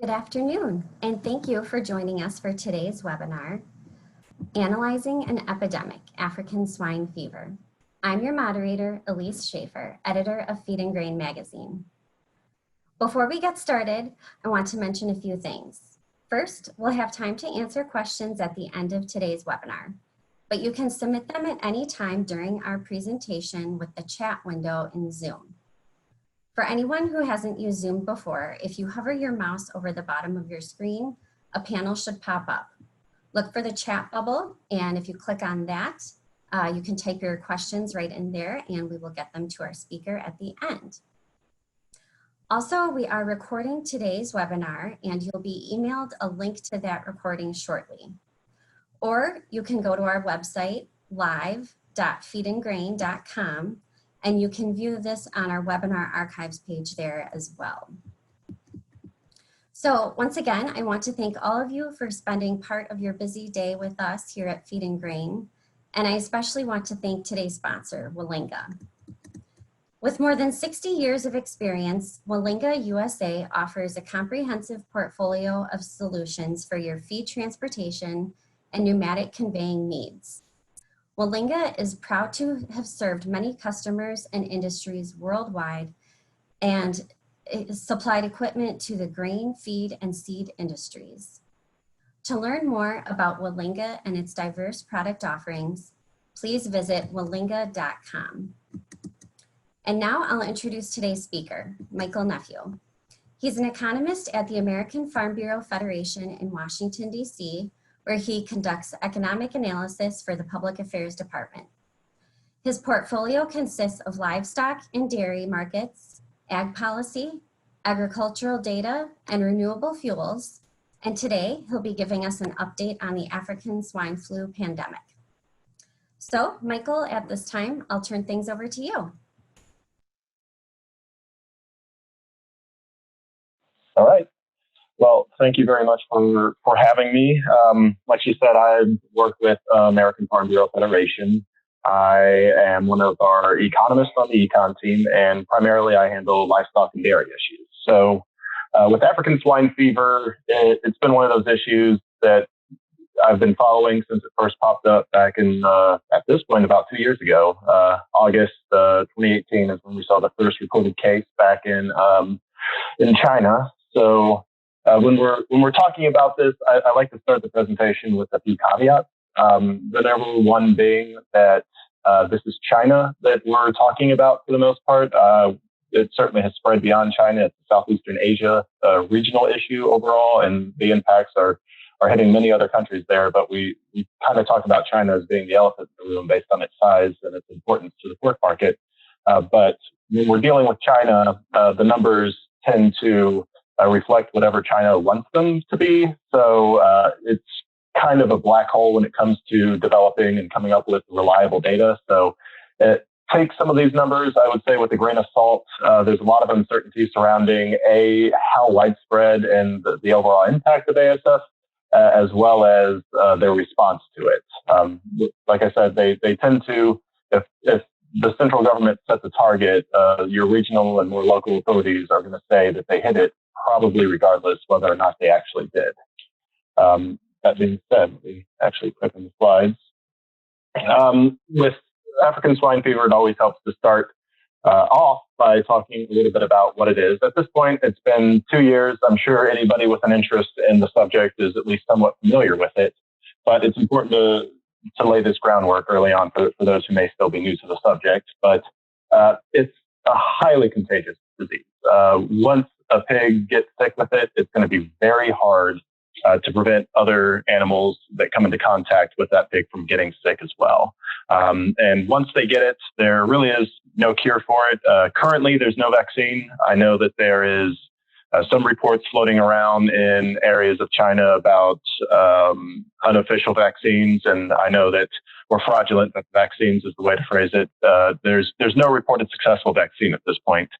Good afternoon, and thank you for joining us for today's webinar, Analyzing an Epidemic, African Swine Fever. I'm your moderator, Elise Schaefer, editor of Feed and Grain magazine. Before we get started, I want to mention a few things. First, we'll have time to answer questions at the end of today's webinar, but you can submit them at any time during our presentation with the chat window in Zoom. For anyone who hasn't used Zoom before, if you hover your mouse over the bottom of your screen, a panel should pop up. Look for the chat bubble, and if you click on that, you can type your questions right in there and we will get them to our speaker at the end. Also, we are recording today's webinar and you'll be emailed a link to that recording shortly. Or you can go to our website, live.feedandgrain.com, and you can view this on our webinar archives page there as well. So once again, I want to thank all of you for spending part of your busy day with us here at Feed and Grain. And I especially want to thank today's sponsor, Willinga. With more than 60 years of experience, Willinga USA offers a comprehensive portfolio of solutions for your feed transportation and pneumatic conveying needs. Willinga is proud to have served many customers and industries worldwide and supplied equipment to the grain, feed, and seed industries. To learn more about Willinga and its diverse product offerings, please visit willinga.com. And now I'll introduce today's speaker, Michael Nepveux. He's an economist at the American Farm Bureau Federation in Washington, D.C., where he conducts economic analysis for the Public Affairs Department. His portfolio consists of livestock and dairy markets, ag policy, agricultural data, and renewable fuels. And today, he'll be giving us an update on the African swine flu pandemic. So, Michael, at this time, I'll turn things over to you. All right. Well, thank you very much for having me. Like she said, I work with American Farm Bureau Federation. I am one of our economists on the econ team, and primarily I handle livestock and dairy issues. So with African swine fever, it's been one of those issues that I've been following since it first popped up back in, at this point, about 2 years ago. August 2018 is when we saw the first reported case back in China. So when we're talking about this, I like to start the presentation with a few caveats. The number one being that this is China that we're talking about for the most part. It certainly has spread beyond China. It's a Southeastern Asia regional issue overall, and the impacts are hitting many other countries there. But we kind of talk about China as being the elephant in the room based on its size and its importance to the pork market. But when we're dealing with China, the numbers tend to reflect whatever China wants them to be. So it's kind of a black hole when it comes to developing and coming up with reliable data. So it takes some of these numbers, I would say, with a grain of salt. There's a lot of uncertainty surrounding how widespread and the overall impact of ASF, as well as their response to it. Like I said, they tend to, if the central government sets a target, your regional and more local authorities are going to say that they hit it, probably regardless whether or not they actually did. That being said, we actually click on the slides. With African swine fever, it always helps to start off by talking a little bit about what it is. At this point, it's been 2 years. I'm sure anybody with an interest in the subject is at least somewhat familiar with it, but it's important to lay this groundwork early on for those who may still be new to the subject. But it's a highly contagious disease. Once a pig gets sick with it, it's going to be very hard to prevent other animals that come into contact with that pig from getting sick as well. And once they get it, there really is no cure for it. Currently, there's no vaccine. I know that there is some reports floating around in areas of China about unofficial vaccines, and I know that or fraudulent vaccines is the way to phrase it. There's no reported successful vaccine at this point.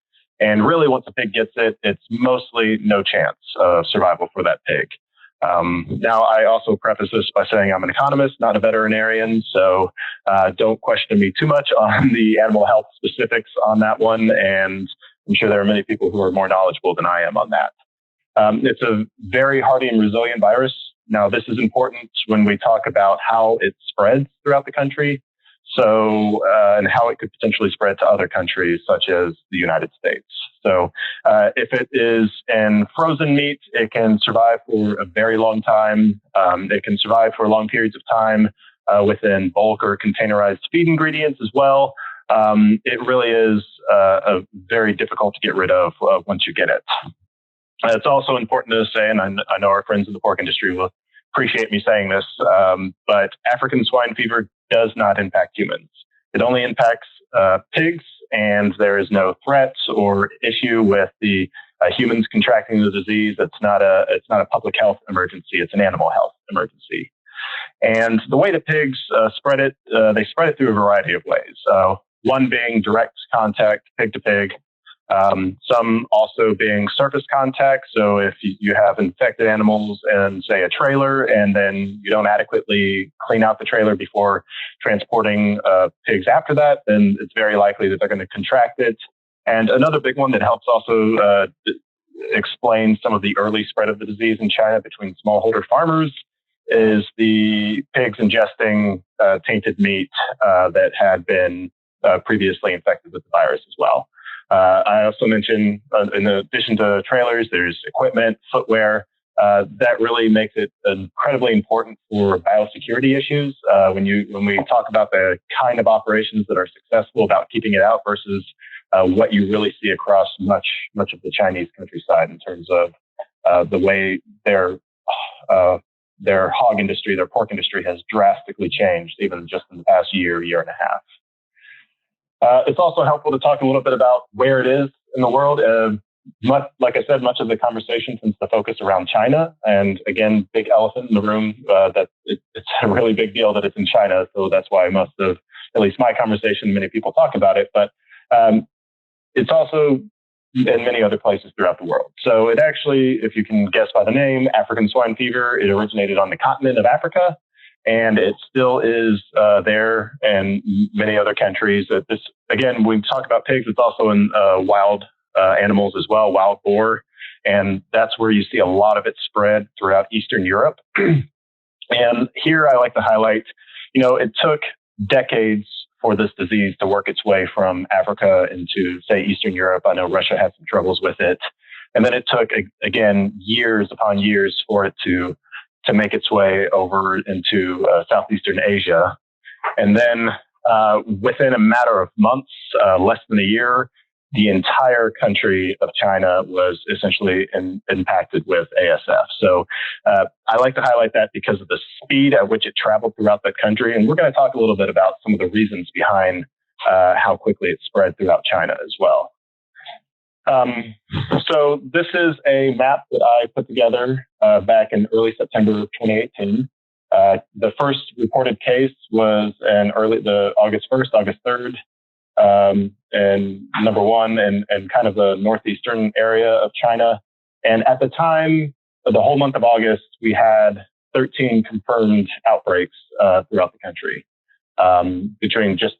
And really, once a pig gets it, it's mostly no chance of survival for that pig. Now, I also preface this by saying I'm an economist, not a veterinarian, so don't question me too much on the animal health specifics on that one. And I'm sure there are many people who are more knowledgeable than I am on that. It's a very hardy and resilient virus. Now, this is important when we talk about how it spreads throughout the country. So, and how it could potentially spread to other countries, such as the United States. So, if it is in frozen meat, it can survive for a very long time. It can survive for long periods of time within bulk or containerized feed ingredients as well. It really is very difficult to get rid of once you get it. It's also important to say, and I know our friends in the pork industry will appreciate me saying this, but African swine fever does not impact humans. It only impacts pigs, and there is no threat or issue with the humans contracting the disease. It's not a public health emergency. It's an animal health emergency. And the way that pigs spread it, they spread it through a variety of ways. One being direct contact, pig to pig. Some also being surface contact. So if you have infected animals in, say, a trailer, and then you don't adequately clean out the trailer before transporting pigs after that, then it's very likely that they're going to contract it. And another big one that helps also explain some of the early spread of the disease in China between smallholder farmers is the pigs ingesting tainted meat that had been previously infected with the virus as well. I also mentioned, in addition to trailers, there's equipment, footwear. That really makes it incredibly important for biosecurity issues. When we talk about the kind of operations that are successful about keeping it out versus what you really see across much of the Chinese countryside in terms of the way their hog industry, their pork industry has drastically changed, even just in the past year and a half. It's also helpful to talk a little bit about where it is in the world. Like I said, much of the conversation tends to focus around China. And again, big elephant in the room, that it's a really big deal that it's in China. So that's why most of, at least my conversation, many people talk about it. But it's also in many other places throughout the world. So it actually, if you can guess by the name, African swine fever, it originated on the continent of Africa. And it still is there and many other countries. Again, when we talk about pigs, it's also in wild animals as well, wild boar. And that's where you see a lot of it spread throughout Eastern Europe. And here I like to highlight, it took decades for this disease to work its way from Africa into, say, Eastern Europe. I know Russia had some troubles with it. And then it took, again, years upon years for it to make its way over into Southeastern Asia. And then within a matter of months, less than a year, the entire country of China was essentially impacted with ASF. So I like to highlight that because of the speed at which it traveled throughout that country. And we're going to talk a little bit about some of the reasons behind how quickly it spread throughout China as well. So this is a map that I put together back in early September of 2018. The first reported case was in August 1st, August 3rd, and number one, and kind of the northeastern area of China. And at the time, the whole month of August, we had 13 confirmed outbreaks throughout the country between just,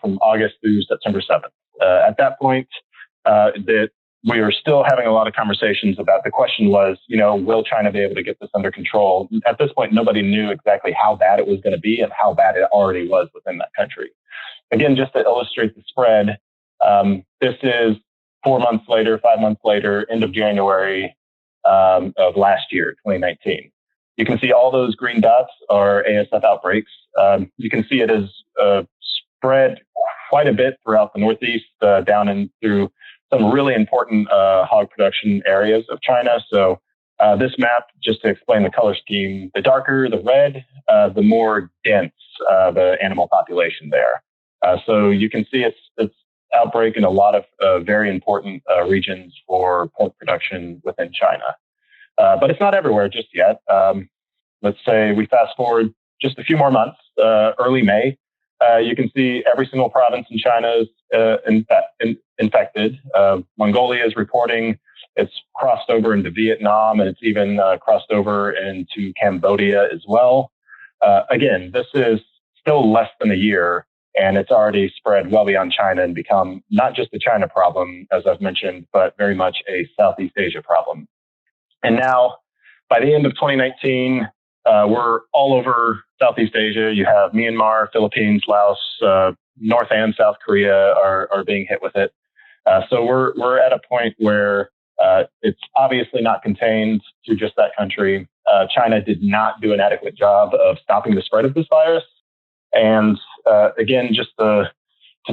from August through September 7th. At that point, that we were still having a lot of conversations about. The question was, will China be able to get this under control? At this point, nobody knew exactly how bad it was going to be and how bad it already was within that country. Again, just to illustrate the spread, this is 5 months later, end of January of last year, 2019. You can see all those green dots are ASF outbreaks. You can see it has spread quite a bit throughout the Northeast, down and through some really important hog production areas of China. So this map, just to explain the color scheme, the darker the red, the more dense the animal population there. So you can see it's outbreak in a lot of very important regions for pork production within China. But it's not everywhere just yet. Let's say we fast forward just a few more months, early May. You can see every single province in China is infected. Mongolia is reporting it's crossed over into Vietnam, and it's even crossed over into Cambodia as well. Again, this is still less than a year, and it's already spread well beyond China and become not just a China problem, as I've mentioned, but very much a Southeast Asia problem. And now, by the end of 2019, we're all over Southeast Asia. You have Myanmar, Philippines, Laos, North and South Korea are being hit with it. So we're at a point where it's obviously not contained to just that country. China did not do an adequate job of stopping the spread of this virus. And again, just to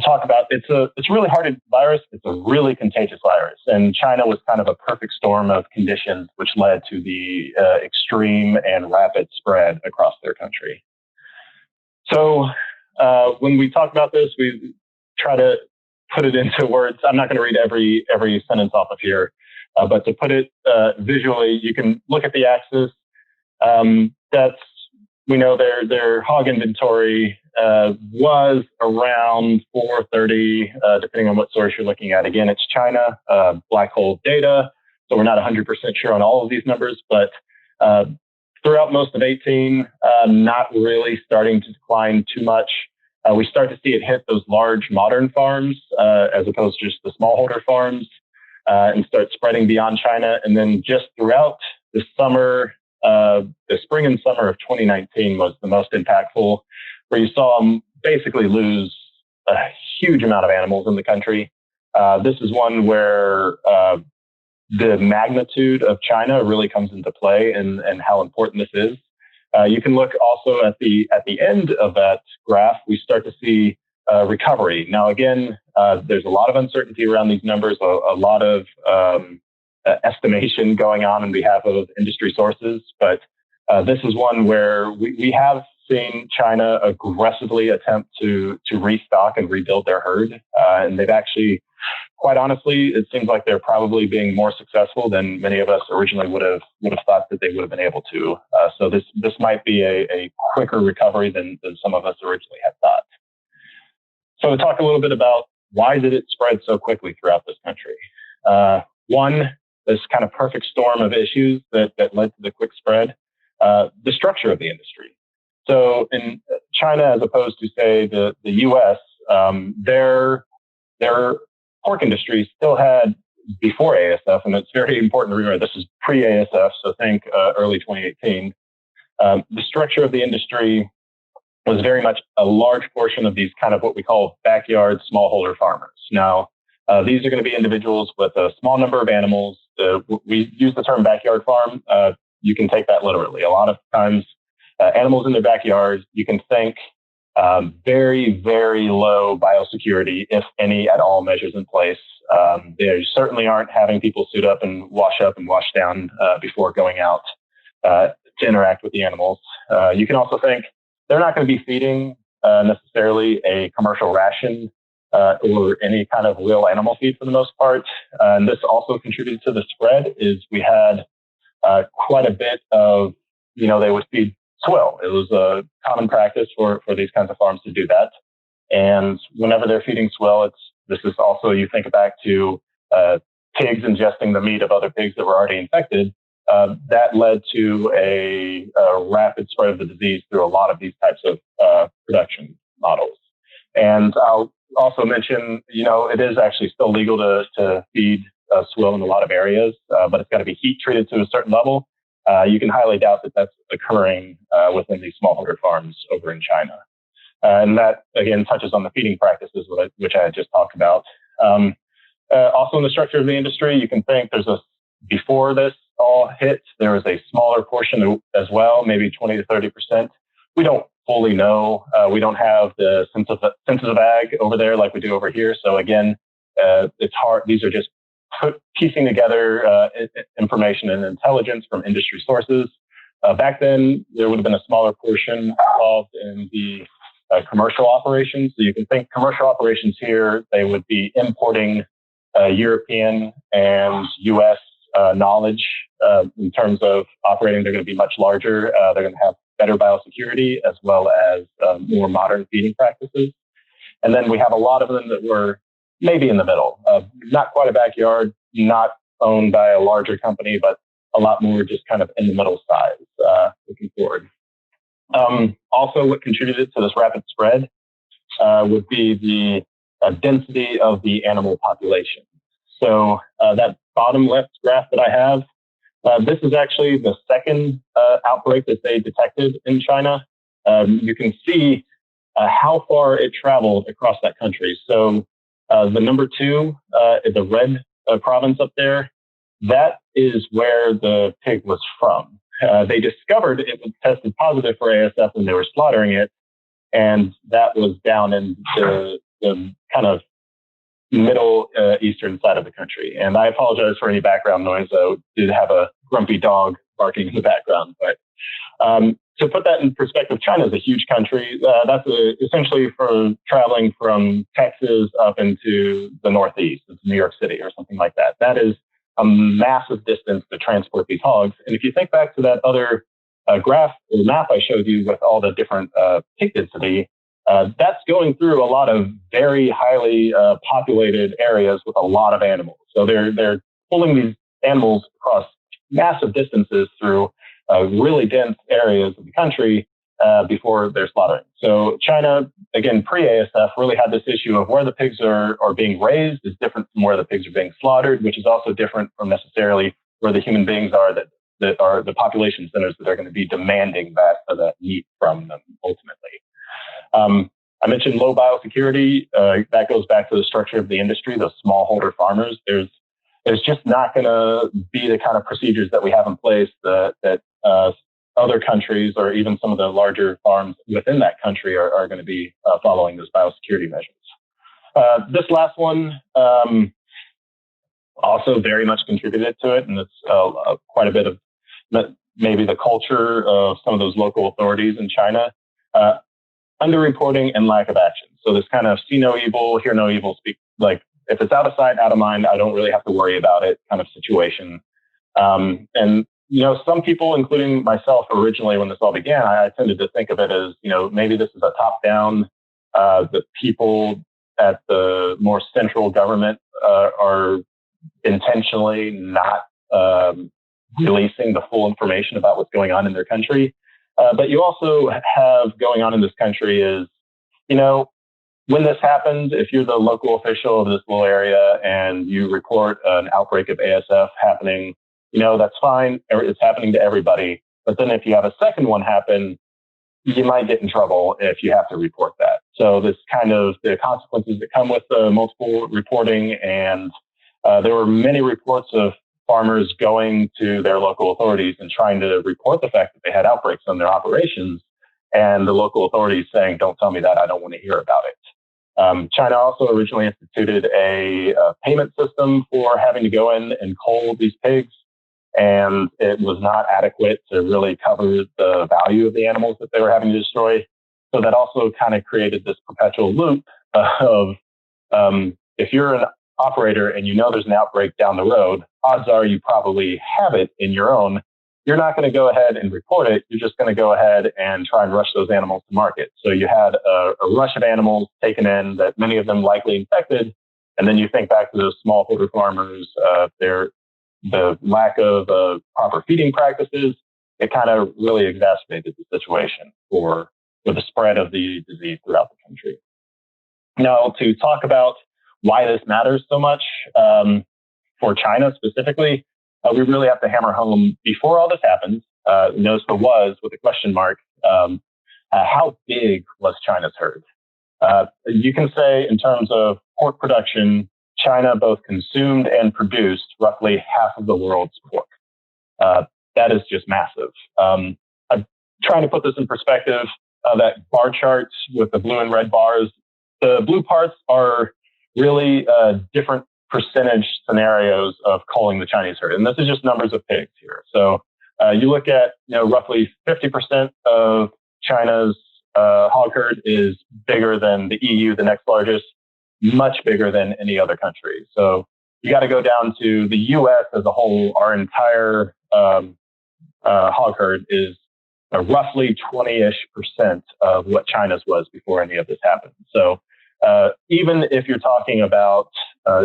talk about, it's a really hard virus. It's a really contagious virus. And China was kind of a perfect storm of conditions, which led to the extreme and rapid spread across their country. So when we talk about this, we try to put it into words. I'm not going to read every sentence off of here, but to put it visually, you can look at the axis. We know their hog inventory was around 430, depending on what source you're looking at. Again, it's China, black hole data, so we're not 100% sure on all of these numbers, but throughout most of 18, not really starting to decline too much. We start to see it hit those large modern farms as opposed to just the smallholder farms and start spreading beyond China. And then just throughout the summer, the spring and summer of 2019 was the most impactful, where you saw them basically lose a huge amount of animals in the country. This is one where the magnitude of China really comes into play and how important this is. You can look also at the end of that graph, we start to see recovery. Now, again, there's a lot of uncertainty around these numbers, a lot of estimation going on behalf of industry sources. But this is one where we have seen China aggressively attempt to restock and rebuild their herd. And they've actually, quite honestly, it seems like they're probably being more successful than many of us originally would have thought that they would have been able to. So this might be a quicker recovery than some of us originally had thought. So to talk a little bit about why did it spread so quickly throughout this country? One, this kind of perfect storm of issues that led to the quick spread, the structure of the industry. So in China, as opposed to, say, the U.S., their pork industry still had, before ASF, and it's very important to remember, this is pre-ASF, so think early 2018, the structure of the industry was very much a large portion of these kind of what we call backyard smallholder farmers. Now, these are going to be individuals with a small number of animals. We use the term backyard farm. You can take that literally. A lot of times, animals in their backyard, you can think very, very low biosecurity, if any at all, measures in place. They certainly aren't having people suit up and wash down before going out to interact with the animals. You can also think they're not going to be feeding necessarily a commercial ration or any kind of real animal feed for the most part. And this also contributed to the spread. Is we had quite a bit of, they would feed swill. It was a common practice for these kinds of farms to do that. And whenever they're feeding swill, this is also, you think back to pigs ingesting the meat of other pigs that were already infected. That led to a rapid spread of the disease through a lot of these types of production models. And I'll also mention, it is actually still legal to feed swill in a lot of areas, but it's got to be heat treated to a certain level. You can highly doubt that that's occurring within these smallholder farms over in China. And that, again, touches on the feeding practices, which I had just talked about. Also, in the structure of the industry, you can think before this all hit, there was a smaller portion as well, maybe 20 to 30%. We don't fully know. We don't have the census of ag over there like we do over here. So again, it's hard. These are just piecing together information and intelligence from industry sources. Back then, there would have been a smaller portion involved in the commercial operations. So you can think commercial operations here, they would be importing European and U.S. Knowledge in terms of operating. They're going to be much larger. They're going to have better biosecurity as well as more modern feeding practices. And then we have a lot of them that were maybe in the middle, not quite a backyard, not owned by a larger company, but a lot more just kind of in the middle size looking forward. Also, what contributed to this rapid spread would be the density of the animal population. So that bottom left graph that I have, This is actually the second outbreak that they detected in China. You can see how far it traveled across that country. So the number two, the red province up there, that is where the pig was from. They discovered it was tested positive for ASF when they were slaughtering it, and that was down in the kind of middle eastern side of the country. And I apologize for any background noise. I did have a grumpy dog barking in the background. But to put that in perspective, China is a huge country. That's essentially for traveling from Texas up into the Northeast, into New York City or something like that. That is a massive distance to transport these hogs. And if you think back to that other graph or map I showed you with all the different pig density, that's going through a lot of very highly populated areas with a lot of animals. So they're pulling these animals across massive distances through really dense areas of the country before they're slaughtering. So China, again, pre-ASF, really had this issue of where the pigs are being raised is different from where the pigs are being slaughtered, which is also different from necessarily where the human beings are that are the population centers that are going to be demanding that meat from them ultimately. I mentioned low biosecurity. That goes back to the structure of the industry, the smallholder farmers. There's just not going to be the kind of procedures that we have in place that other countries or even some of the larger farms within that country are going to be following those biosecurity measures. This last one also very much contributed to it, and it's quite a bit of maybe the culture of some of those local authorities in China. Underreporting and lack of action. So this kind of see no evil, hear no evil, speak like if it's out of sight, out of mind, I don't really have to worry about it kind of situation. And some people, including myself originally when this all began, I tended to think of it as, maybe this is a top down, the people at the more central government are intentionally not releasing the full information about what's going on in their country. But you also have going on in this country is, when this happens, if you're the local official of this little area and you report an outbreak of ASF happening, that's fine. It's happening to everybody. But then if you have a second one happen, you might get in trouble if you have to report that. So this kind of the consequences that come with multiple reporting. And there were many reports of farmers going to their local authorities and trying to report the fact that they had outbreaks on their operations, and the local authorities saying, "Don't tell me that, I don't want to hear about it." China also originally instituted a payment system for having to go in and cull these pigs, and it was not adequate to really cover the value of the animals that they were having to destroy. So that also kind of created this perpetual loop of if you're an operator and there's an outbreak down the road, odds are you probably have it in your own. You're not going to go ahead and report it. You're just going to go ahead and try and rush those animals to market. So you had a rush of animals taken in that many of them likely infected. And then you think back to those smallholder farmers, the lack of proper feeding practices. It kind of really exacerbated the situation for the spread of the disease throughout the country. Now, to talk about why this matters so much for China specifically, we really have to hammer home before all this happens. Notice the was with a question mark. How big was China's herd? You can say in terms of pork production, China both consumed and produced roughly half of the world's pork. That is just massive. I'm trying to put this in perspective. That bar chart with the blue and red bars, the blue parts are really different percentage scenarios of culling the Chinese herd. And this is just numbers of pigs here. So you look at, roughly 50% of China's hog herd is bigger than the EU, the next largest, much bigger than any other country. So you got to go down to the US as a whole. Our entire hog herd is roughly 20-ish% of what China's was before any of this happened. So even if you're talking about,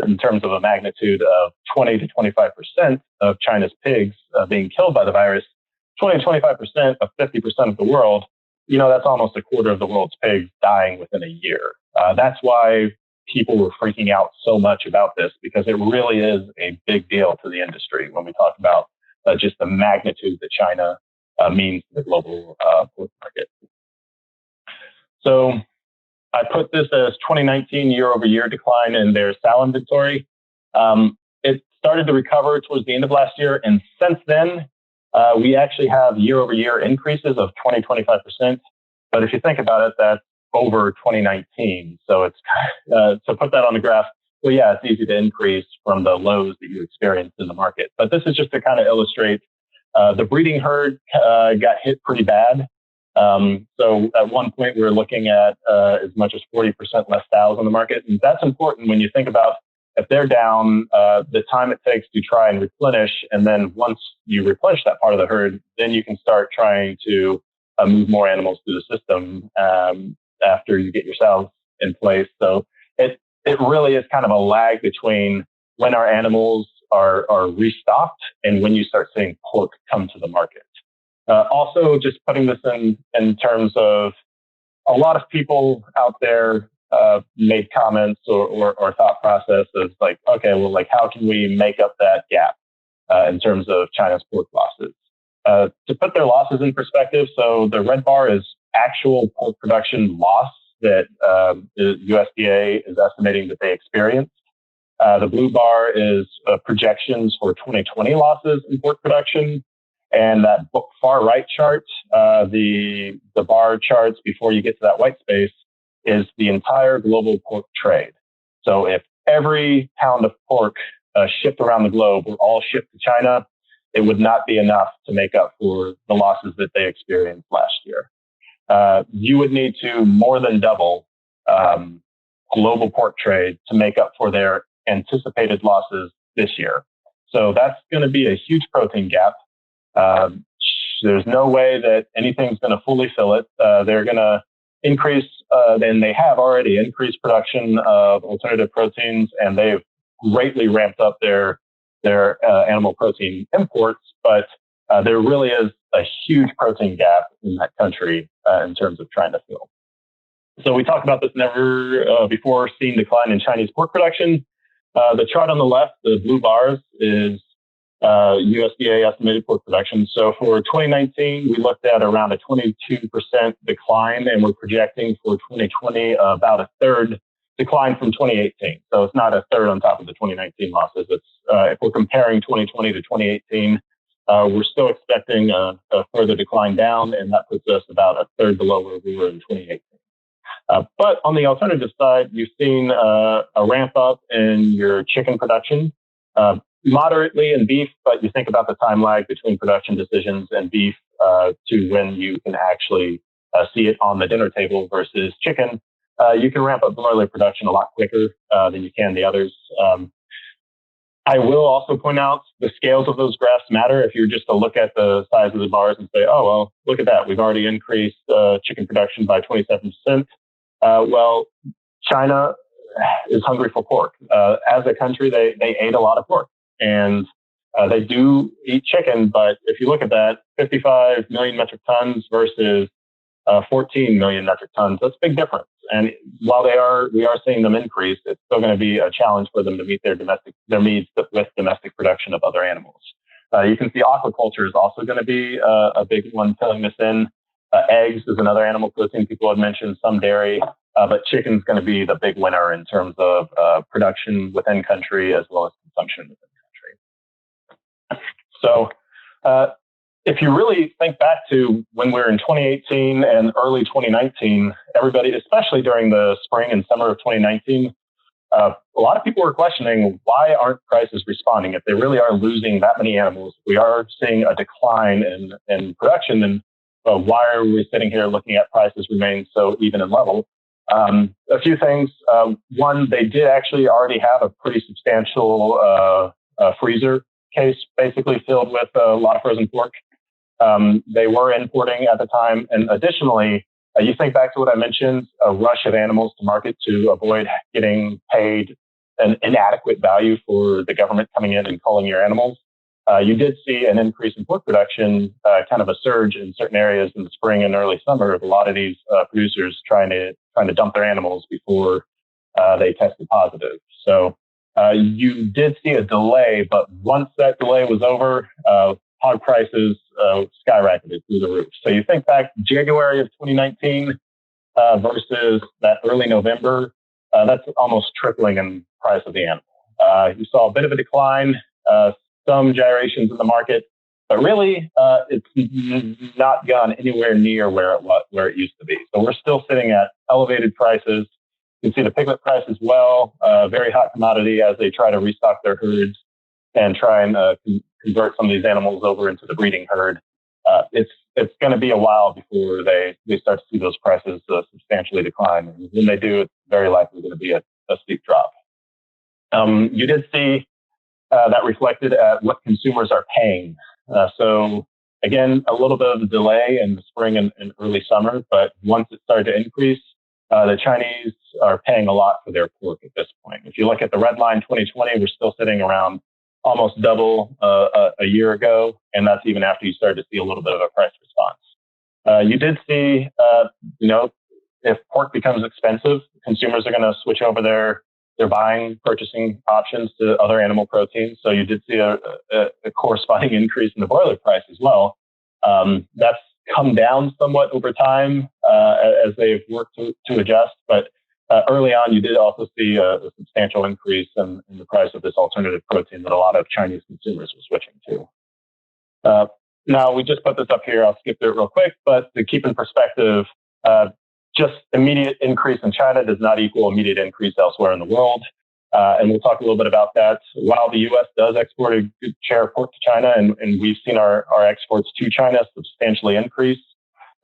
in terms of a magnitude of 20 to 25% of China's pigs being killed by the virus, 20 to 25% of 50% of the world, that's almost a quarter of the world's pigs dying within a year. That's why people were freaking out so much about this, because it really is a big deal to the industry when we talk about just the magnitude that China means to the global pork market. So I put this as 2019 year-over-year decline in their sow inventory. It started to recover towards the end of last year, and since then, we actually have year-over-year increases of 20-25%. But if you think about it, that's over 2019. So it's to put that on the graph. Well, yeah, it's easy to increase from the lows that you experienced in the market. But this is just to kind of illustrate the breeding herd got hit pretty bad. So at one point, we were looking at as much as 40% less sows on the market. And that's important when you think about if they're down, the time it takes to try and replenish. And then once you replenish that part of the herd, then you can start trying to move more animals through the system after you get your sows in place. So it really is kind of a lag between when our animals are restocked and when you start seeing pork come to the market. Also, just putting this in terms of a lot of people out there made comments or thought process of like, okay, well, like how can we make up that gap in terms of China's pork losses? To put their losses in perspective, so the red bar is actual pork production loss that the USDA is estimating that they experienced. The blue bar is projections for 2020 losses in pork production. And that far right chart, the bar charts before you get to that white space, is the entire global pork trade. So if every pound of pork shipped around the globe were all shipped to China, it would not be enough to make up for the losses that they experienced last year. You would need to more than double global pork trade to make up for their anticipated losses this year. So that's going to be a huge protein gap. There's no way that anything's going to fully fill it. They're going to increase, and they have already increased production of alternative proteins, and they've greatly ramped up their animal protein imports. But there really is a huge protein gap in that country in terms of trying to fill. So we talked about this never before seen decline in Chinese pork production. The chart on the left, the blue bars, is USDA estimated pork production. So for 2019, we looked at around a 22% decline, and we're projecting for 2020 about a third decline from 2018. So it's not a third on top of the 2019 losses. It's if we're comparing 2020 to 2018, we're still expecting a further decline down, and that puts us about a third below where we were in 2018. But on the alternative side, you've seen a ramp up in your chicken production. Moderately in beef, but you think about the time lag between production decisions and beef to when you can actually see it on the dinner table versus chicken. You can ramp up broiler production a lot quicker than you can the others. I will also point out the scales of those graphs matter. If you're just to look at the size of the bars and say, oh, well, look at that. We've already increased chicken production by 27%. Well, China is hungry for pork. As a country, they ate a lot of pork. And they do eat chicken, but if you look at that, 55 million metric tons versus 14 million metric tons, that's a big difference. And while we are seeing them increase, it's still going to be a challenge for them to meet their needs with domestic production of other animals. You can see aquaculture is also going to be a big one filling this in. Eggs is another animal protein people had mentioned, some dairy, but chicken is going to be the big winner in terms of production within country as well as consumption within country. So if you really think back to when we were in 2018 and early 2019, everybody, especially during the spring and summer of 2019, a lot of people were questioning why aren't prices responding? If they really are losing that many animals, we are seeing a decline in production, and why are we sitting here looking at prices remain so even and level? A few things. One, they did actually already have a pretty substantial freezer case basically filled with a lot of frozen pork. They were importing at the time. And additionally, you think back to what I mentioned, a rush of animals to market to avoid getting paid an inadequate value for the government coming in and culling your animals. You did see an increase in pork production, kind of a surge in certain areas in the spring and early summer of a lot of these producers trying to dump their animals before they tested positive. So you did see a delay, but once that delay was over, hog prices skyrocketed through the roof. So you think back January of 2019 versus that early November, that's almost tripling in price of the animal. You saw a bit of a decline, some gyrations in the market, but really it's not gone anywhere near where it used to be. So we're still sitting at elevated prices. You can see the piglet price as well, very hot commodity as they try to restock their herds and try and convert some of these animals over into the breeding herd. It's going to be a while before they start to see those prices substantially decline. And when they do, it's very likely going to be a steep drop. You did see that reflected at what consumers are paying. So again, a little bit of a delay in the spring and early summer, but once it started to increase, the Chinese are paying a lot for their pork at this point. If you look at the red line 2020, we're still sitting around almost double a year ago, and that's even after you started to see a little bit of a price response. You did see, if pork becomes expensive, consumers are going to switch over their purchasing options to other animal proteins. So you did see a corresponding increase in the broiler price as well. That's come down somewhat over time as they've worked to adjust, but early on, you did also see a substantial increase in the price of this alternative protein that a lot of Chinese consumers were switching to. Now, we just put this up here. I'll skip through it real quick, but to keep in perspective, just immediate increase in China does not equal immediate increase elsewhere in the world. And we'll talk a little bit about that. While the U.S. does export a good share of pork to China, and we've seen our exports to China substantially increase,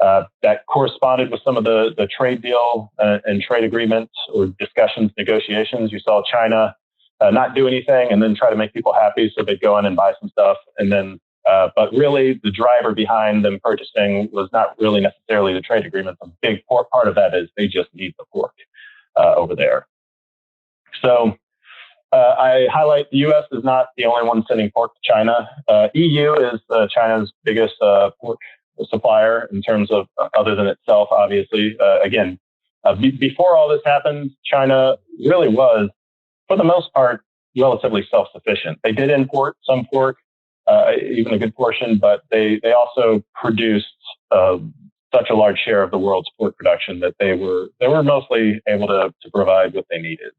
that corresponded with some of the trade deal and trade agreements or discussions, negotiations. You saw China not do anything and then try to make people happy, so they'd go in and buy some stuff. And then, but really, the driver behind them purchasing was not really necessarily the trade agreements. A big part of that is they just need the pork over there. So I highlight the U.S. is not the only one sending pork to China. EU is China's biggest pork supplier in terms of, other than itself, obviously. Again, before all this happened, China really was, for the most part, relatively self-sufficient. They did import some pork, even a good portion, but they also produced such a large share of the world's pork production that they were mostly able to provide what they needed.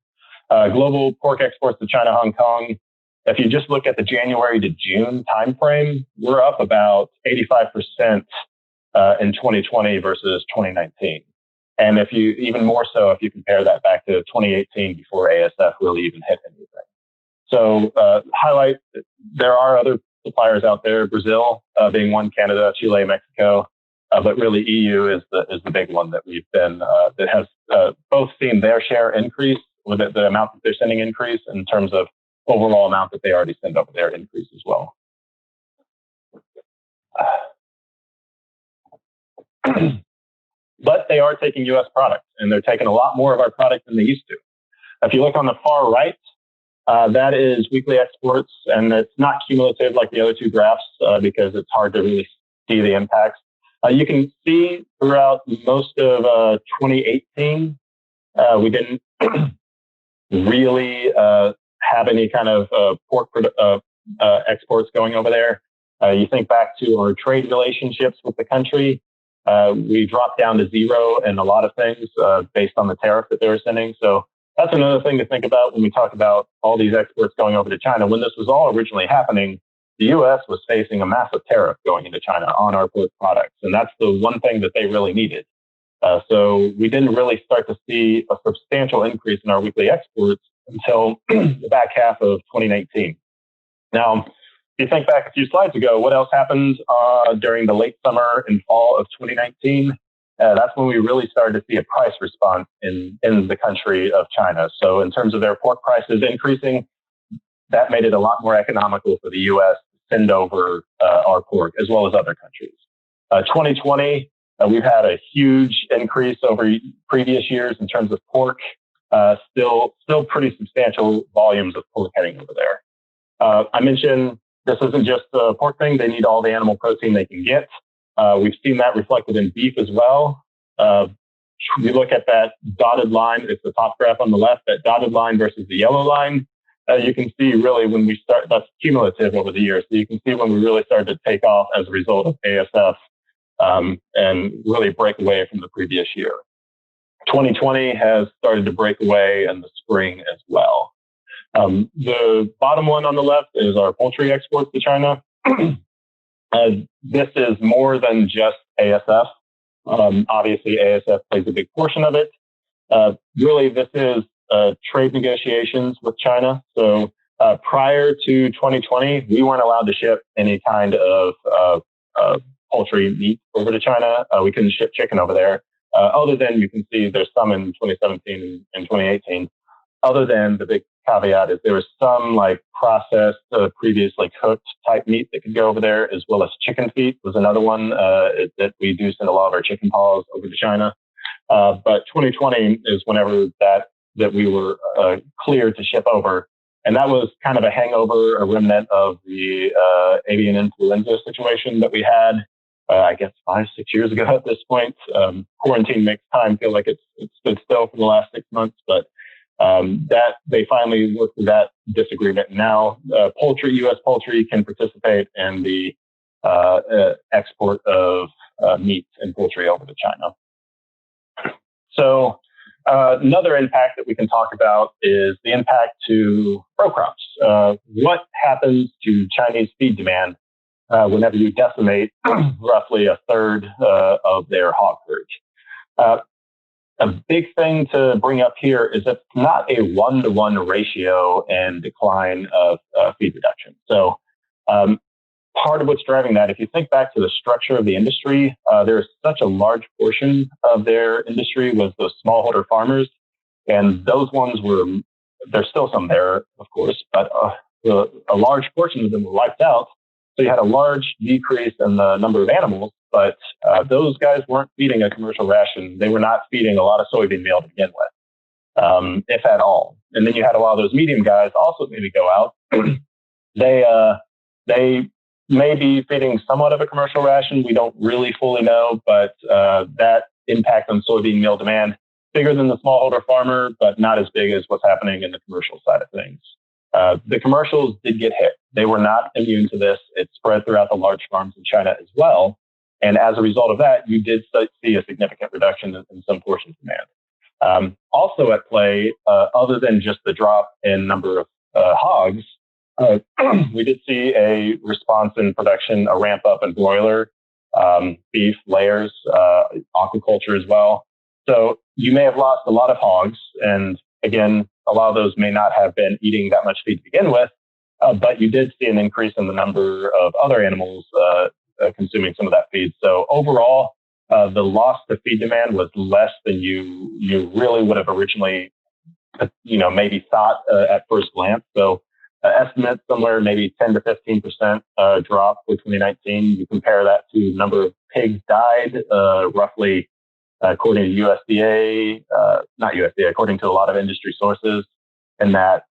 Global pork exports to China, Hong Kong, if you just look at the January to June timeframe, we're up about 85% in 2020 versus 2019. And if you even more so, if you compare that back to 2018 before ASF really even hit anything. So highlight, there are other suppliers out there, Brazil being one, Canada, Chile, Mexico, but really EU is the big one that we've been, that has both seen their share increase, with the amount that they're sending increase in terms of overall amount that they already send over there increase as well. But they are taking U.S. products, and they're taking a lot more of our product than they used to. If you look on the far right, that is weekly exports, and it's not cumulative like the other two graphs because it's hard to really see the impacts. You can see throughout most of 2018, we didn't really have any kind of pork exports going over there. You think back to our trade relationships with the country, we dropped down to zero in a lot of things based on the tariff that they were sending. So that's another thing to think about when we talk about all these exports going over to China. When this was all originally happening, the U.S. was facing a massive tariff going into China on our pork products. And that's the one thing that they really needed. So we didn't really start to see a substantial increase in our weekly exports until the back half of 2019. Now, if you think back a few slides ago, what else happened during the late summer and fall of 2019? That's when we really started to see a price response in the country of China. So in terms of their pork prices increasing, that made it a lot more economical for the U.S. to send over our pork, as well as other countries. 2020, we've had a huge increase over previous years in terms of pork. Still pretty substantial volumes of pork heading over there. I mentioned this isn't just a pork thing. They need all the animal protein they can get. We've seen that reflected in beef as well. You look at that dotted line, it's the top graph on the left, that dotted line versus the yellow line. you can see really when we start, that's cumulative over the years. So you can see when we really started to take off as a result of ASF and really break away from the previous year. 2020 has started to break away in the spring as well. The bottom one on the left is our poultry exports to China. This is more than just ASF. Obviously, ASF plays a big portion of it. Really, this is trade negotiations with China. So prior to 2020, we weren't allowed to ship any kind of poultry meat over to China. We couldn't ship chicken over there. Other than you can see there's some in 2017 and 2018. Other than the big caveat is there was some like processed, previously cooked type meat that could go over there, as well as chicken feet was another one that we do send a lot of our chicken paws over to China. But 2020 is whenever that we were cleared to ship over. And that was kind of a hangover, a remnant of the avian influenza situation that we had, I guess 5-6 years ago at this point. Quarantine makes time feel like it's stood still for the last 6 months, but that they finally worked through that disagreement. Now, U.S. poultry can participate in the export of meat and poultry over to China. So another impact that we can talk about is the impact to row crops. What happens to Chinese feed demand whenever you decimate roughly a third of their hog herd? A big thing to bring up here is it's not a 1-to-1 ratio and decline of feed reduction. So part of what's driving that, if you think back to the structure of the industry, there's such a large portion of their industry was those smallholder farmers. And those ones there's still some there, of course, but a large portion of them were wiped out. So you had a large decrease in the number of animals, but those guys weren't feeding a commercial ration. They were not feeding a lot of soybean meal to begin with, if at all. And then you had a lot of those medium guys also maybe go out. They may be feeding somewhat of a commercial ration. We don't really fully know, but that impact on soybean meal demand, bigger than the smallholder farmer, but not as big as what's happening in the commercial side of things. The commercials did get hit. They were not immune to this. It spread throughout the large farms in China as well. And as a result of that, you did see a significant reduction in some portion of demand. Also at play, other than just the drop in number of hogs, we did see a response in production, a ramp up in broiler, beef, layers, aquaculture as well. So you may have lost a lot of hogs. And again, a lot of those may not have been eating that much feed to begin with, but you did see an increase in the number of other animals consuming some of that feed. So overall, the loss to feed demand was less than you really would have originally, maybe thought at first glance. So estimates somewhere maybe 10 to 15% drop for 2019. You compare that to number of pigs died, roughly according to USDA, not USDA, according to a lot of industry sources, and that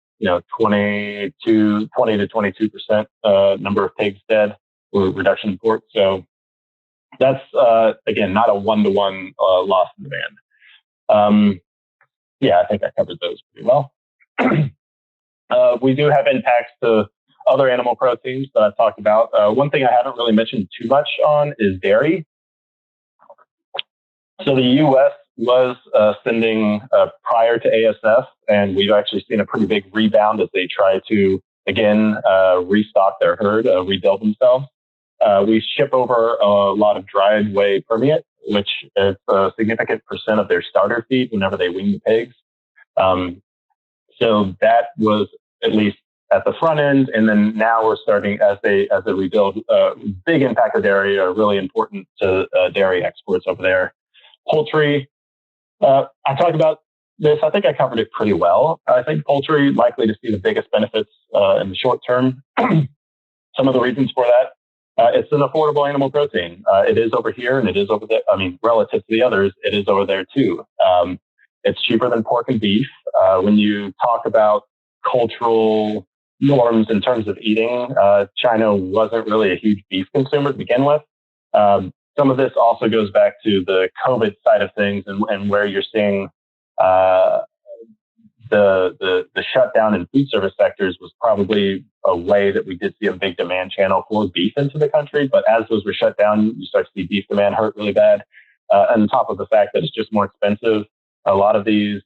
20 to 22% number of pigs dead or reduction in pork. So that's again not a 1-to-1 loss in demand. I think I covered those pretty well. We do have impacts to other animal proteins that I've talked about. One thing I haven't really mentioned too much on is dairy. So the U.S. was sending prior to ASF, and we've actually seen a pretty big rebound as they try to, again, restock their herd, rebuild themselves. We ship over a lot of dried whey permeate, which is a significant percent of their starter feed whenever they wean the pigs. So that was at least at the front end, and then now we're starting as they rebuild. Big impact of dairy are really important to dairy exports over there. Poultry, I talked about this. I think I covered it pretty well. I think poultry likely to see the biggest benefits in the short term. Some of the reasons for that, it's an affordable animal protein. It is over here and it is over there. I mean, relative to the others, it is over there too. It's cheaper than pork and beef. When you talk about cultural norms in terms of eating, China wasn't really a huge beef consumer to begin with. Some of this also goes back to the COVID side of things and where you're seeing the shutdown in food service sectors was probably a way that we did see a big demand channel for beef into the country. But as those were shut down, you start to see beef demand hurt really bad. And on top of the fact that it's just more expensive, a lot of these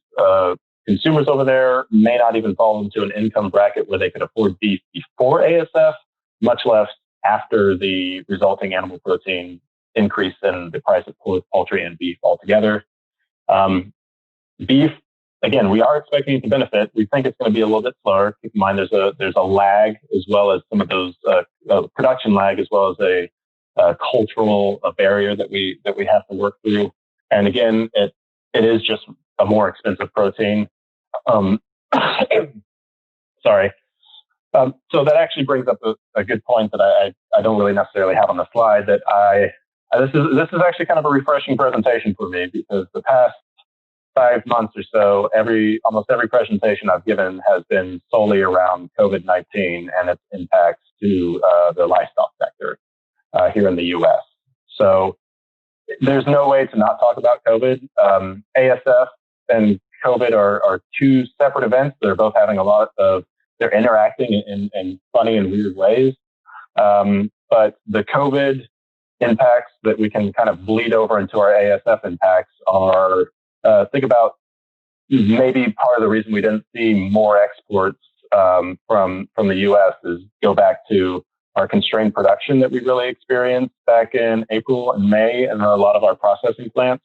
consumers over there may not even fall into an income bracket where they could afford beef before ASF, much less after the resulting animal protein increase in the price of poultry and beef altogether. Beef, again, we are expecting it to benefit. We think it's going to be a little bit slower. Keep in mind there's a lag, as well as some of those production lag, as well as a cultural barrier that we have to work through. And again, it is just a more expensive protein. Sorry. So that actually brings up a good point that I don't really necessarily have on the slide. That this is actually kind of a refreshing presentation for me, because the past 5 months or so, almost every presentation I've given has been solely around COVID-19 and its impacts to the livestock sector here in the U.S. So there's no way to not talk about COVID. ASF and COVID are two separate events. They're both having they're interacting in funny and weird ways. But the COVID impacts that we can kind of bleed over into our ASF impacts are, think about maybe part of the reason we didn't see more exports from the U.S. is go back to our constrained production that we really experienced back in April and May in a lot of our processing plants.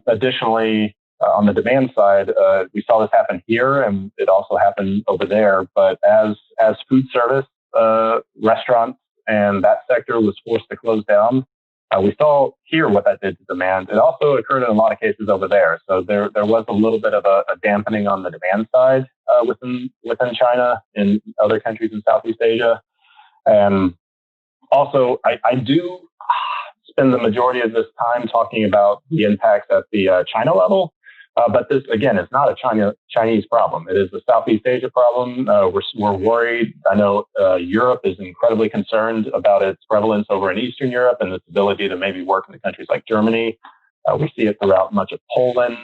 Additionally, on the demand side, we saw this happen here, and it also happened over there. But as food service, restaurants, and that sector was forced to close down, we saw here what that did to demand. It also occurred in a lot of cases over there. So there was a little bit of a dampening on the demand side within China and other countries in Southeast Asia. And also, I do spend the majority of this time talking about the impacts at the China level. But this, again, is not a Chinese problem. It is a Southeast Asia problem. We're worried. I know Europe is incredibly concerned about its prevalence over in Eastern Europe and its ability to maybe work in countries like Germany. We see it throughout much of Poland.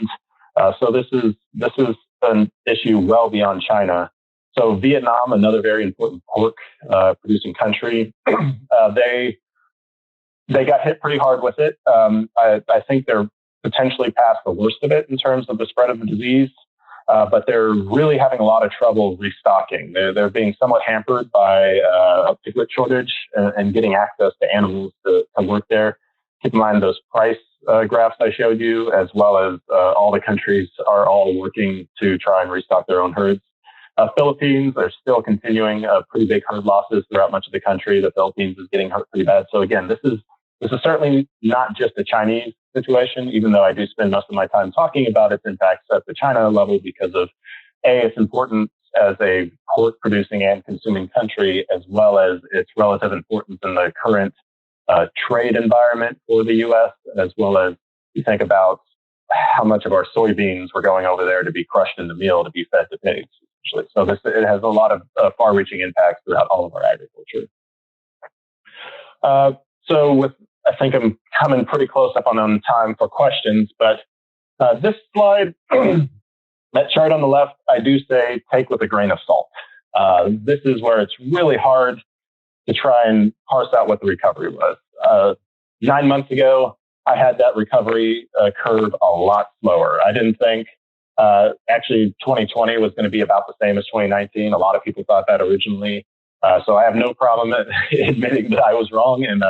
So this is an issue well beyond China. So Vietnam, another very important pork producing country, they got hit pretty hard with it. I think they're potentially past the worst of it in terms of the spread of the disease, but they're really having a lot of trouble restocking. They're being somewhat hampered by a piglet shortage and getting access to animals to work there. Keep in mind those price graphs I showed you, as well as all the countries are all working to try and restock their own herds. Philippines are still continuing pretty big herd losses throughout much of the country. The Philippines is getting hurt pretty bad. So again, this is certainly not just a Chinese situation, even though I do spend most of my time talking about its impacts at the China level because of its importance as a pork producing and consuming country, as well as its relative importance in the current trade environment for the U.S., as well as you think about how much of our soybeans were going over there to be crushed in the meal to be fed to pigs. So it has a lot of far-reaching impacts throughout all of our agriculture. I think I'm coming pretty close up on time for questions, but this slide, that chart on the left, I do say take with a grain of salt. This is where it's really hard to try and parse out what the recovery was. 9 months ago, I had that recovery curve a lot slower. I didn't think actually 2020 was going to be about the same as 2019. A lot of people thought that originally. So I have no problem admitting that I was wrong. And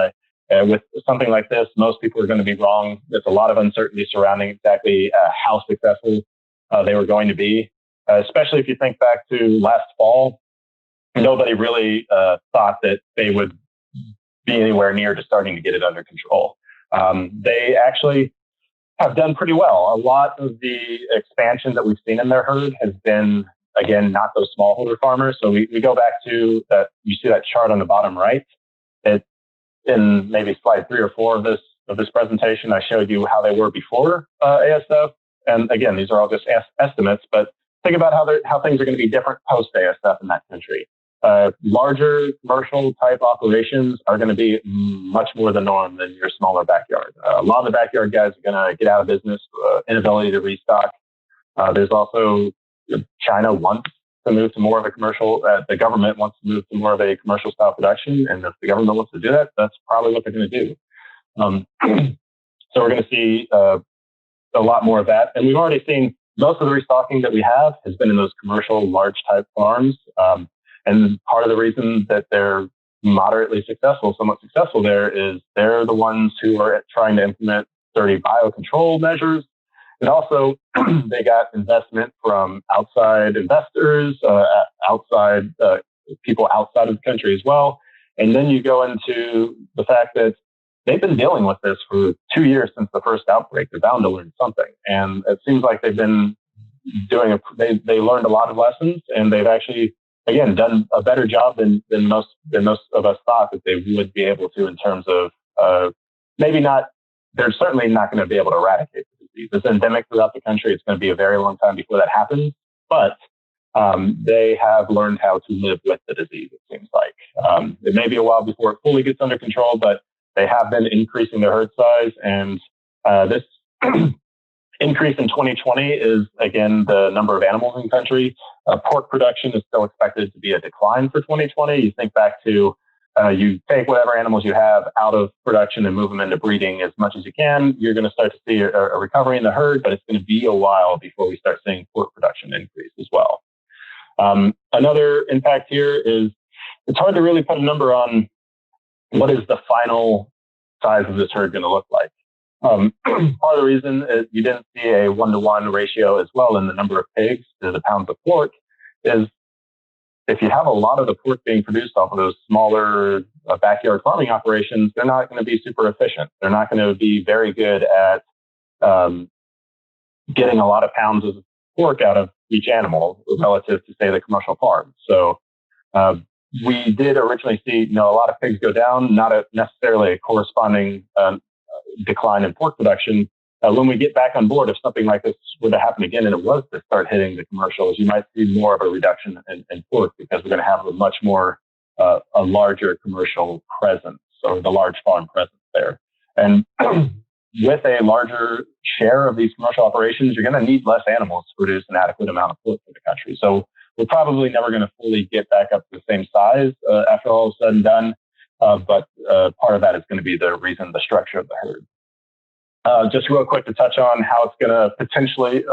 with something like this, most people are going to be wrong. There's a lot of uncertainty surrounding exactly how successful they were going to be, especially if you think back to last fall. Nobody really thought that they would be anywhere near to starting to get it under control. They actually have done pretty well. A lot of the expansion that we've seen in their herd has been, again, not those smallholder farmers. So we go back to that. You see that chart on the bottom right. In maybe slide 3 or 4 of this presentation, I showed you how they were before ASF. And again, these are all just estimates, but think about how things are going to be different post ASF in that country. Larger commercial type operations are going to be much more the norm than your smaller backyard. A lot of the backyard guys are going to get out of business, inability to restock. There's also China wants to move to more of a commercial, the government wants to move to more of a commercial style production. And if the government wants to do that, that's probably what they're going to do. So we're going to see a lot more of that. And we've already seen most of the restocking that we have has been in those commercial large type farms. And part of the reason that they're moderately successful, somewhat successful there, is they're the ones who are trying to implement sturdy biocontrol measures. And also, they got investment from outside investors, outside people outside of the country as well. And then you go into the fact that they've been dealing with this for 2 years since the first outbreak. They're bound to learn something. And it seems like they've been doing they learned a lot of lessons, and they've actually, again, done a better job than most of us thought that they would be able to, in terms of maybe not, they're certainly not going to be able to eradicate the disease. It's endemic throughout the country. It's going to be a very long time before that happens, but they have learned how to live with the disease, it seems like. It may be a while before it fully gets under control, but they have been increasing their herd size, and this increase in 2020 is, again, the number of animals in the country. Pork production is still expected to be a decline for 2020. You think back to you take whatever animals you have out of production and move them into breeding as much as you can. You're going to start to see a recovery in the herd, but it's going to be a while before we start seeing pork production increase as well. Another impact here is it's hard to really put a number on what is the final size of this herd going to look like. Part of the reason is you didn't see a 1-to-1 ratio as well in the number of pigs to the pounds of pork is if you have a lot of the pork being produced off of those smaller backyard farming operations, they're not going to be super efficient. They're not going to be very good at getting a lot of pounds of pork out of each animal relative to, say, the commercial farm. So we did originally see, a lot of pigs go down, not necessarily a corresponding decline in pork production. When we get back on board, if something like this were to happen again and it was to start hitting the commercials, you might see more of a reduction in pork because we're going to have a much more, a larger commercial presence, or the large farm presence there. And with a larger share of these commercial operations, you're going to need less animals to produce an adequate amount of pork for the country. So we're probably never going to fully get back up to the same size after all is said and done. But part of that is going to be the structure of the herd. Just real quick to touch on how it's going to potentially,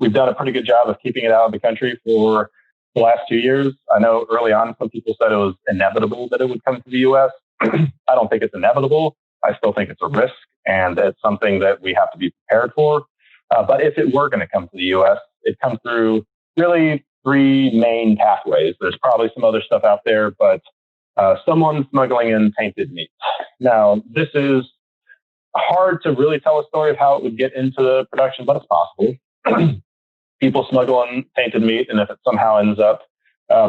we've done a pretty good job of keeping it out of the country for the last 2 years. I know early on, some people said it was inevitable that it would come to the U.S. I don't think it's inevitable. I still think it's a risk, and it's something that we have to be prepared for. But if it were going to come to the U.S., it comes through really 3 main pathways. There's probably some other stuff out there, but someone smuggling in tainted meat. Now, this is hard to really tell a story of how it would get into the production, but it's possible. People smuggle in tainted meat, and if it somehow ends up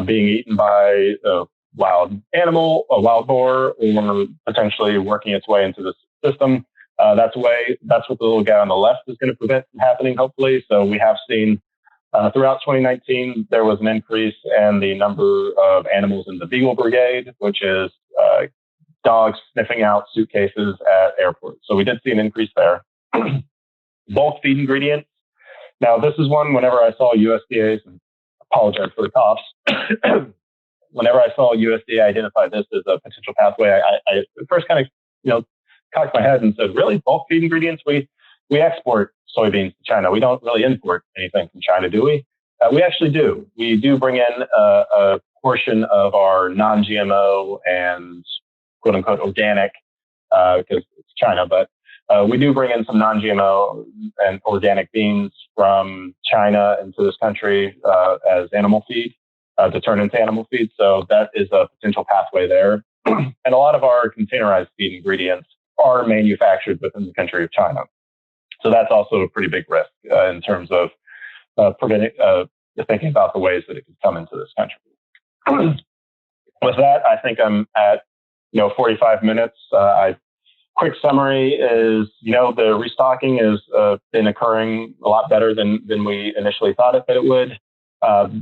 being eaten by a wild animal, a wild boar, or potentially working its way into the system, that's what the little guy on the left is going to prevent from happening, hopefully. So we have seen throughout 2019, there was an increase in the number of animals in the Beagle Brigade, which is dogs sniffing out suitcases at airports. So we did see an increase there. Bulk feed ingredients. Now, this is one, whenever I saw USDA's, and apologize for the coughs, whenever I saw USDA identify this as a potential pathway, I first kind of, cocked my head and said, really, bulk feed ingredients? We export soybeans to China. We don't really import anything from China, do we? We actually do. We do bring in a portion of our non-GMO and quote-unquote organic, because it's China, but we do bring in some non-GMO and organic beans from China into this country as animal feed, to turn into animal feed. So that is a potential pathway there. And a lot of our containerized feed ingredients are manufactured within the country of China. So that's also a pretty big risk in terms of thinking about the ways that it could come into this country. With that, I think I'm at 45 minutes. Quick summary is, the restocking has been occurring a lot better than we initially thought that it would.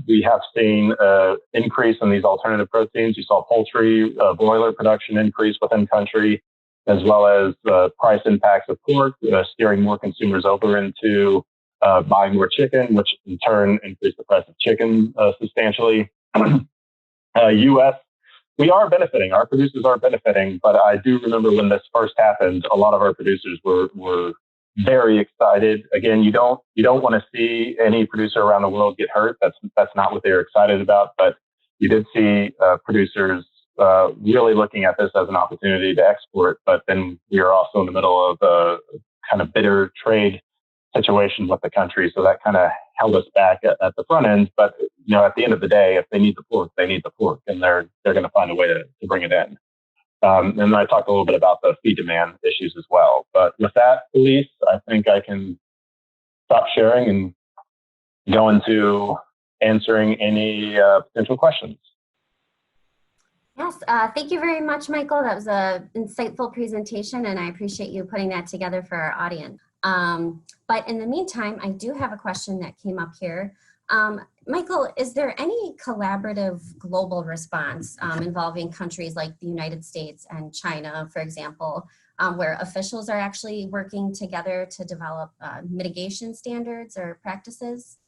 We have seen an increase in these alternative proteins. You saw poultry, broiler production increase within country, as well as price impacts of pork, steering more consumers over into buying more chicken, which in turn increased the price of chicken substantially. U.S., we are benefiting. Our producers are benefiting, but I do remember when this first happened, a lot of our producers were very excited. Again, you don't want to see any producer around the world get hurt. That's not what they're excited about. But you did see producers really looking at this as an opportunity to export. But then we are also in the middle of a kind of bitter trade situation with the country, so that kind of held us back at the front end. But at the end of the day, if they need the pork, they need the pork, and they're going to find a way to bring it in. And then I talked a little bit about the feed demand issues as well. But with that, Elise, I think I can stop sharing and go into answering any potential questions. Yes, thank you very much, Michael. That was an insightful presentation, and I appreciate you putting that together for our audience. But in the meantime, I do have a question that came up here. Michael, is there any collaborative global response involving countries like the United States and China, for example, where officials are actually working together to develop mitigation standards or practices?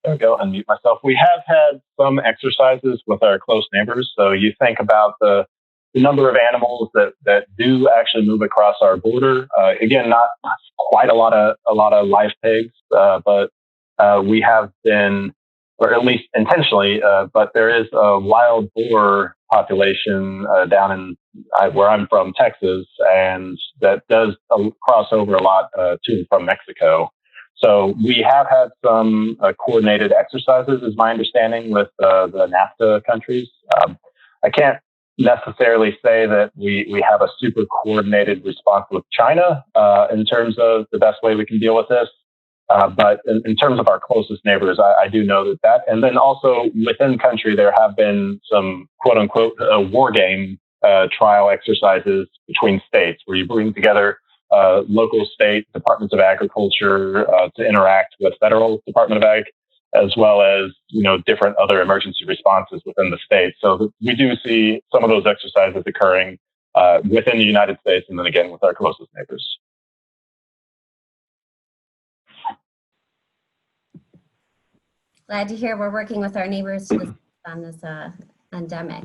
There we go, unmute myself. We have had some exercises with our close neighbors. So you think about the number of animals that do actually move across our border. Again, not quite a lot of live pigs, but we have been, or at least intentionally, but there is a wild boar population down in where I'm from, Texas, and that does cross over a lot to and from Mexico. So we have had some coordinated exercises, is my understanding, with the NAFTA countries. I can't necessarily say that we have a super coordinated response with China in terms of the best way we can deal with this. But in terms of our closest neighbors, I do know that. And then also within country, there have been some quote unquote war game trial exercises between states where you bring together local state departments of agriculture to interact with federal Department of Ag, as well as different other emergency responses within the state. So we do see some of those exercises occurring within the United States, and then again with our closest neighbors. Glad to hear we're working with our neighbors on this pandemic.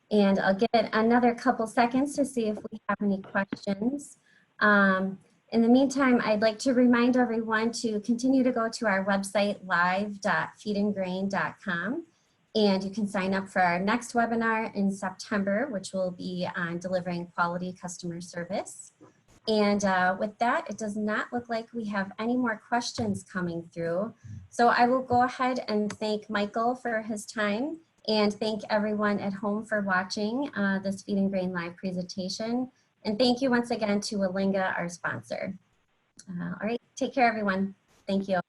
And I'll give it another couple seconds to see if we have any questions. In the meantime, I'd like to remind everyone to continue to go to our website, live.feedandgrain.com, and you can sign up for our next webinar in September, which will be on delivering quality customer service. And with that, it does not look like we have any more questions coming through. So I will go ahead and thank Michael for his time and thank everyone at home for watching this Feed and Grain live presentation. And thank you once again to Willinga, our sponsor. All right, take care, everyone. Thank you.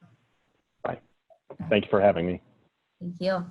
Bye. Thank you for having me. Thank you.